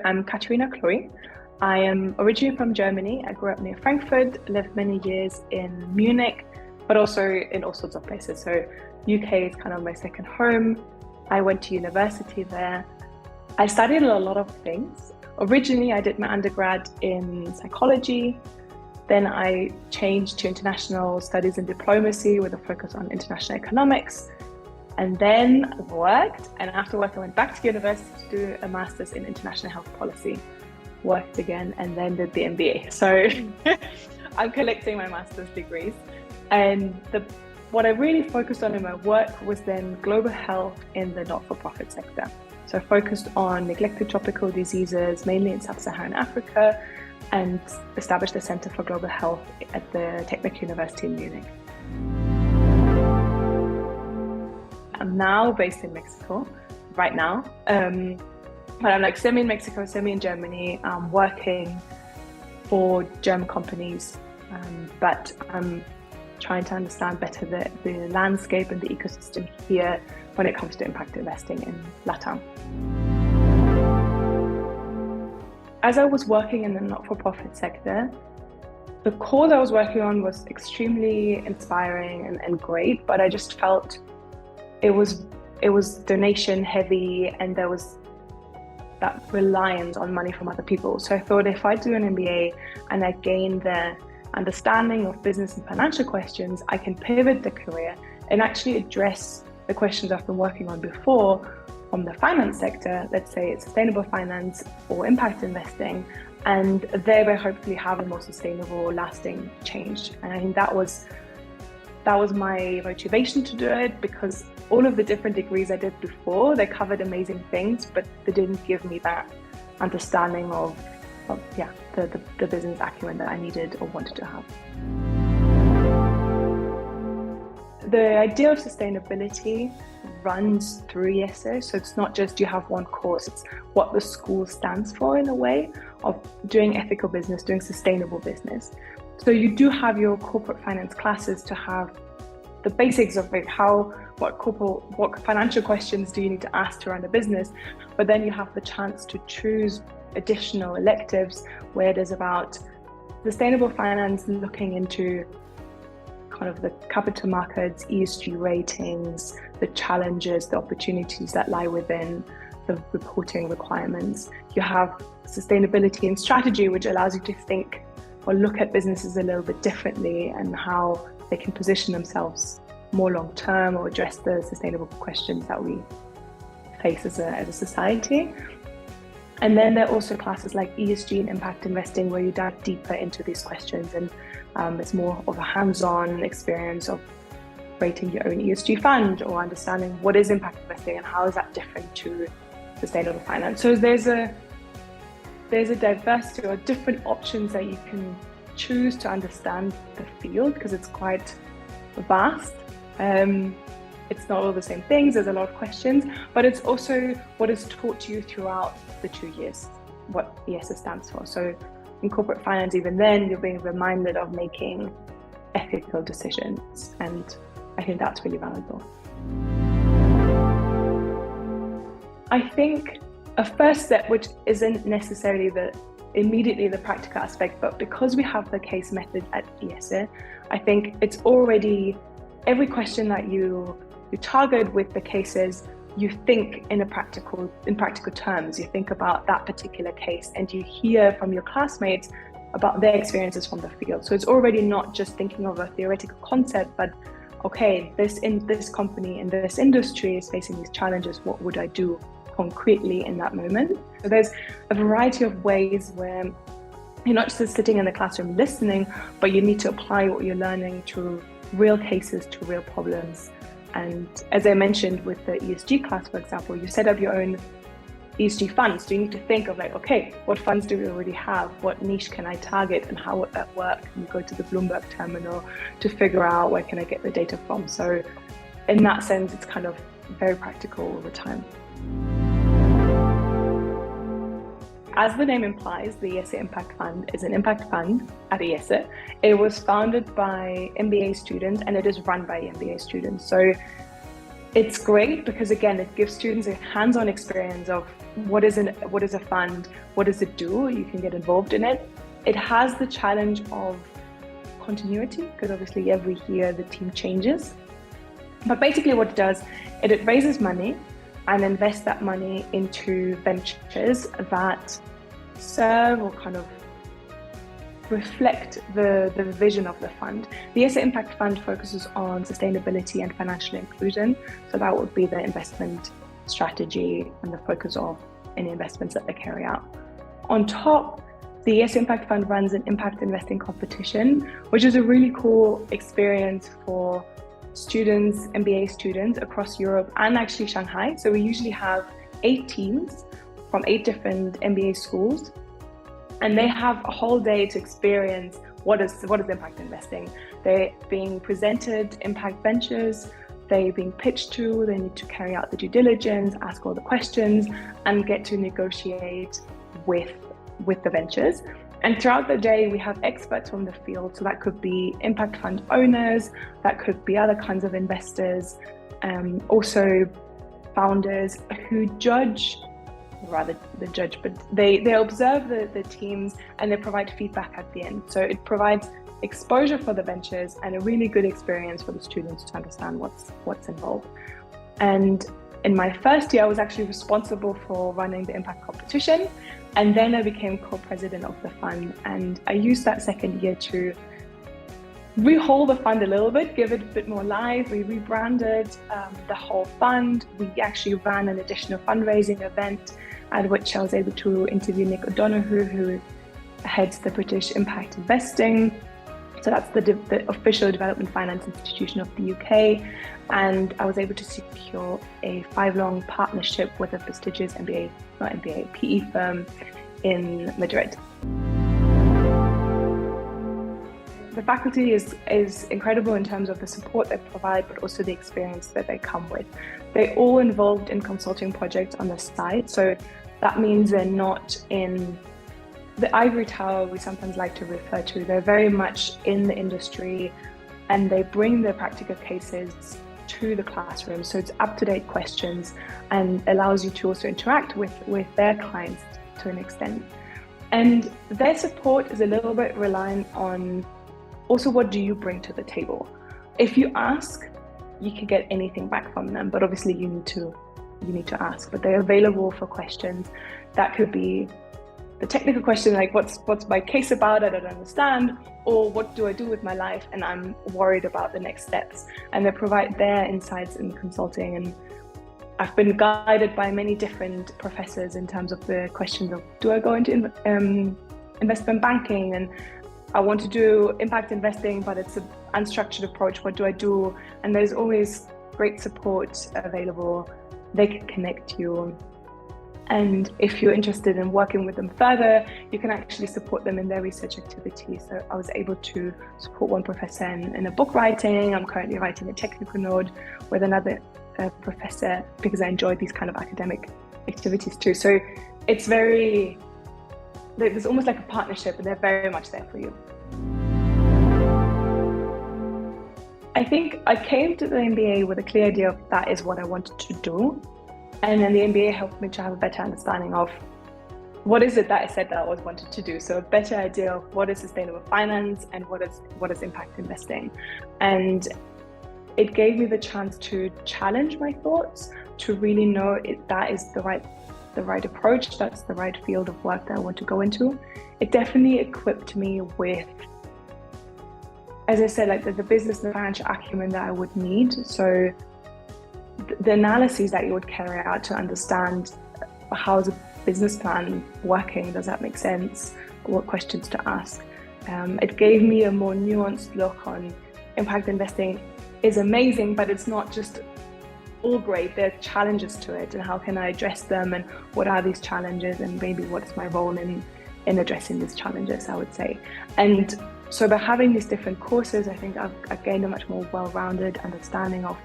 I'm Katharina Klohe. I am originally from Germany. I grew up near Frankfurt, lived many years in Munich, but also in all sorts of places. So UK is kind of my second home. I went to university there. I studied a lot of things. Originally, I did my undergrad in psychology. Then I changed to international studies and diplomacy with a focus on international economics. And then worked, and after work I went back to university to do a master's in international health policy, worked again, and then did the MBA. So I'm collecting my master's degrees. And what I really focused on in my work was then global health in the not-for-profit sector. So I focused on neglected tropical diseases, mainly in sub-Saharan Africa, and established a Center for Global Health at the Technical University in Munich. I'm now based in Mexico right now, but I'm like semi in Mexico, semi in Germany. I'm working for German companies, but I'm trying to understand better the landscape and the ecosystem here when it comes to impact investing in LATAM. As I was working in the not-for-profit sector, the cause I was working on was extremely inspiring and great, but I just felt it was donation heavy, and there was that reliance on money from other people. So I thought, if I do an MBA and I gain the understanding of business and financial questions, I can pivot the career and actually address the questions I've been working on before from the finance sector, let's say it's sustainable finance or impact investing, and thereby hopefully have a more sustainable, lasting change. And I think that was my motivation to do it, because all of the different degrees I did before, they covered amazing things, but they didn't give me that understanding of the business acumen that I needed or wanted to have. The idea of sustainability runs through IESE, so it's not just you have one course, it's what the school stands for in a way of doing ethical business, doing sustainable business. So you do have your corporate finance classes to have the basics of like what financial questions do you need to ask to run a business, but then you have the chance to choose additional electives where it is about sustainable finance, looking into kind of the capital markets, ESG ratings, the challenges, the opportunities that lie within the reporting requirements. You have sustainability and strategy, which allows you to think or look at businesses a little bit differently and how they can position themselves more long-term or address the sustainable questions that we face as a society. And then there are also classes like ESG and impact investing, where you dive deeper into these questions, and it's more of a hands-on experience of creating your own ESG fund or understanding what is impact investing and how is that different to sustainable finance. So there's a diversity or different options that you can choose to understand the field, because it's quite vast. It's not all the same things, there's a lot of questions, but it's also what is taught to you throughout the 2 years, what IESE stands for. So in corporate finance, even then, you're being reminded of making ethical decisions, and I think that's really valuable. I think a first step, which isn't necessarily immediately the practical aspect, but because we have the case method at IESE, I think it's already every question that you target with the cases, you think in practical terms. You think about that particular case, and you hear from your classmates about their experiences from the field. So it's already not just thinking of a theoretical concept, but okay, this company in this industry is facing these challenges. What would I do concretely in that moment? So there's a variety of ways where you're not just sitting in the classroom listening, but you need to apply what you're learning to real cases, to real problems. And as I mentioned with the ESG class, for example, you set up your own ESG funds. So you need to think of like, okay, what funds do we already have? What niche can I target, and how would that work? And you go to the Bloomberg terminal to figure out where can I get the data from. So in that sense, it's kind of very practical all the time. As the name implies, the IESE Impact Fund is an impact fund at IESE. It was founded by MBA students, and it is run by MBA students. So It's great because, again, it gives students a hands-on experience of what is a fund, what does it do, you can get involved in it. It has the challenge of continuity, because obviously every year the team changes. But basically what it does, it raises money and invests that money into ventures that serve or kind of reflect the vision of the fund. The IESE Impact Fund focuses on sustainability and financial inclusion. So that would be the investment strategy and the focus of any investments that they carry out. On top, the IESE Impact Fund runs an impact investing competition, which is a really cool experience for students, MBA students across Europe and actually Shanghai. So we usually have 8 teams from 8 different MBA schools, and they have a whole day to experience what is impact investing. They're being presented impact ventures, they're being pitched to, they need to carry out the due diligence, ask all the questions, and get to negotiate with the ventures. And throughout the day, we have experts from the field. So that could be impact fund owners, that could be other kinds of investors, also founders who they observe the teams and they provide feedback at the end. So it provides exposure for the ventures and a really good experience for the students to understand what's involved. And in my first year, I was actually responsible for running the impact competition. And then I became co-president of the fund. And I used that second year to rehaul the fund a little bit, give it a bit more life. We rebranded the whole fund. We actually ran an additional fundraising event at which I was able to interview Nick O'Donoghue, who heads the British Impact Investing. So that's the official development finance institution of the UK. And I was able to secure a 5-long partnership with a prestigious PE firm in Madrid. The faculty is incredible in terms of the support they provide, but also the experience that they come with. They're all involved in consulting projects on the side. So that means they're not in the ivory tower we sometimes like to refer to. They're very much in the industry and they bring their practical cases to the classroom. So it's up-to-date questions and allows you to also interact with their clients to an extent. And their support is a little bit reliant on also what do you bring to the table. If you ask, you can get anything back from them, but obviously you need to ask. But they're available for questions. That could be the technical question, like what's my case about, I don't understand, or what do I do with my life and I'm worried about the next steps. And they provide their insights in consulting. And I've been guided by many different professors in terms of the questions of, do I go into investment banking, and I want to do impact investing, but it's an unstructured approach, what do I do? And there's always great support available. They can connect you. And if you're interested in working with them further, you can actually support them in their research activities. So I was able to support one professor in a book writing. I'm currently writing a technical note with another professor because I enjoy these kind of academic activities too. So it's there's almost like a partnership and they're very much there for you. I think I came to the MBA with a clear idea of that is what I wanted to do. And then the MBA helped me to have a better understanding of what is it that I said that I always wanted to do. So a better idea of what is sustainable finance and what is impact investing. And it gave me the chance to challenge my thoughts, to really know that is the right approach, that's the right field of work that I want to go into. It definitely equipped me with, as I said, like the business and financial acumen that I would need. So the analyses that you would carry out to understand how is a business plan working, does that make sense, what questions to ask. It gave me a more nuanced look on impact investing is amazing, but it's not just all great. There are challenges to it, and how can I address them, and what are these challenges, and maybe what is my role in addressing these challenges, I would say. And so by having these different courses, I think I've gained a much more well-rounded understanding of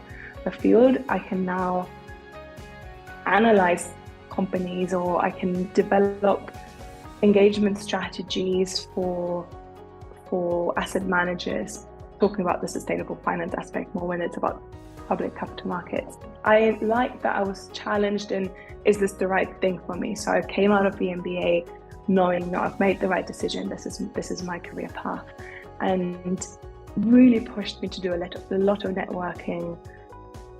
the field. I can now analyze companies, or I can develop engagement strategies for asset managers, talking about the sustainable finance aspect more when it's about public capital markets. I like that I was challenged in, is this the right thing for me? So I came out of the MBA knowing that I've made the right decision. This is my career path, and really pushed me to do a lot of networking.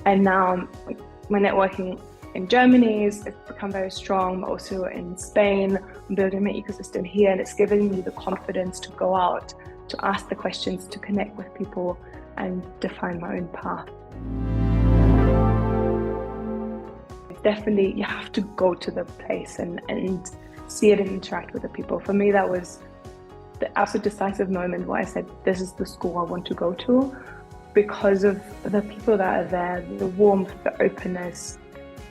And now my networking in Germany has become very strong, but also in Spain. I'm building my ecosystem here, and it's giving me the confidence to go out, to ask the questions, to connect with people, and define my own path. Definitely, you have to go to the place and see it and interact with the people. For me, that was the absolute decisive moment where I said, this is the school I want to go to, because of the people that are there, the warmth, the openness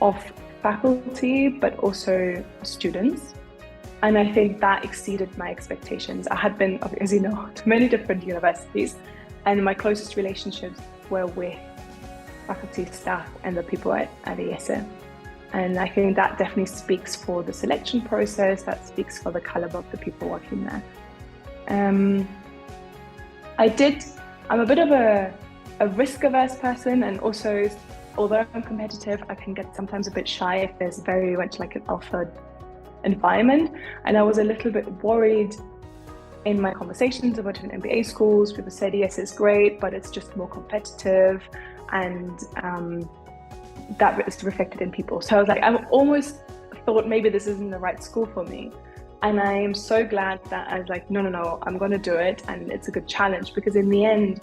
of faculty, but also students. And I think that exceeded my expectations. I had been, as you know, to many different universities, and my closest relationships were with faculty, staff, and the people at IESE. And I think that definitely speaks for the selection process, that speaks for the caliber of the people working there. I'm a bit of a risk-averse person, and also, although I'm competitive, I can get sometimes a bit shy if there's very much like an alpha environment. And I was a little bit worried in my conversations about different MBA schools. People said, yes, it's great, but it's just more competitive, and that is reflected in people. So I was like, I almost thought maybe this isn't the right school for me. And I am so glad that I was like, no, I'm going to do it. And it's a good challenge, because in the end,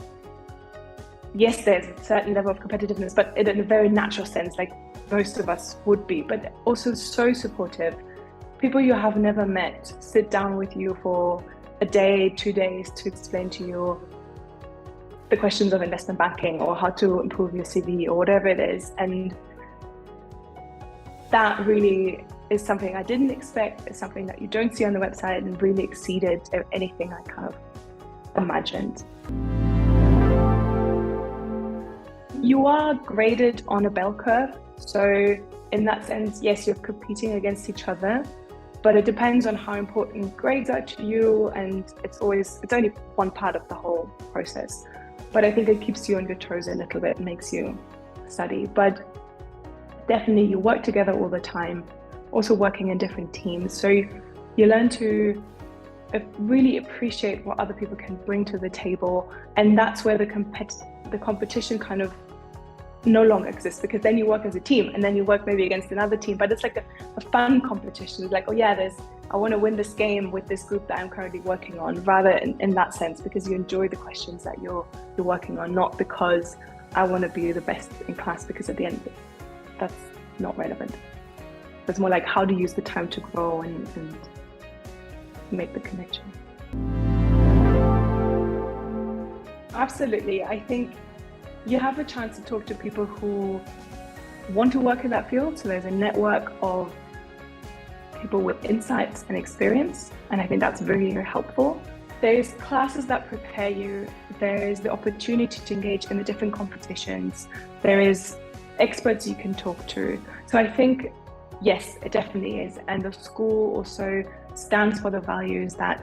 yes, there's a certain level of competitiveness, but in a very natural sense, like most of us would be, but also so supportive. People you have never met sit down with you for a day, 2 days to explain to you the questions of investment banking or how to improve your CV or whatever it is. And that really is something I didn't expect. It's something that you don't see on the website, and really exceeded anything I kind of imagined. You are graded on a bell curve. So in that sense, yes, you're competing against each other, but it depends on how important grades are to you. And it's only one part of the whole process. But I think it keeps you on your toes a little bit, makes you study. But definitely you work together all the time, also working in different teams. So you learn to really appreciate what other people can bring to the table. And that's where the competition kind of no longer exists, because then you work as a team, and then you work maybe against another team. But it's like a fun competition. It's like, oh yeah, I want to win this game with this group that I'm currently working on, rather in that sense, because you enjoy the questions that you're working on, not because I want to be the best in class, because at the end, that's not relevant. It's more like, how to use the time to grow and make the connection. Absolutely. I think you have a chance to talk to people who want to work in that field. So there's a network of people with insights and experience, and I think that's very, very helpful. There's classes that prepare you. There is the opportunity to engage in the different competitions. There is experts you can talk to. So I think, yes, it definitely is. And the school also stands for the values that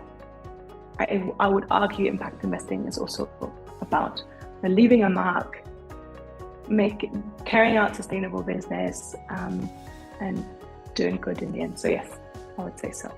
I would argue impact investing is also about. Leaving a mark, carrying out sustainable business, and doing good in the end. So yes, I would say so.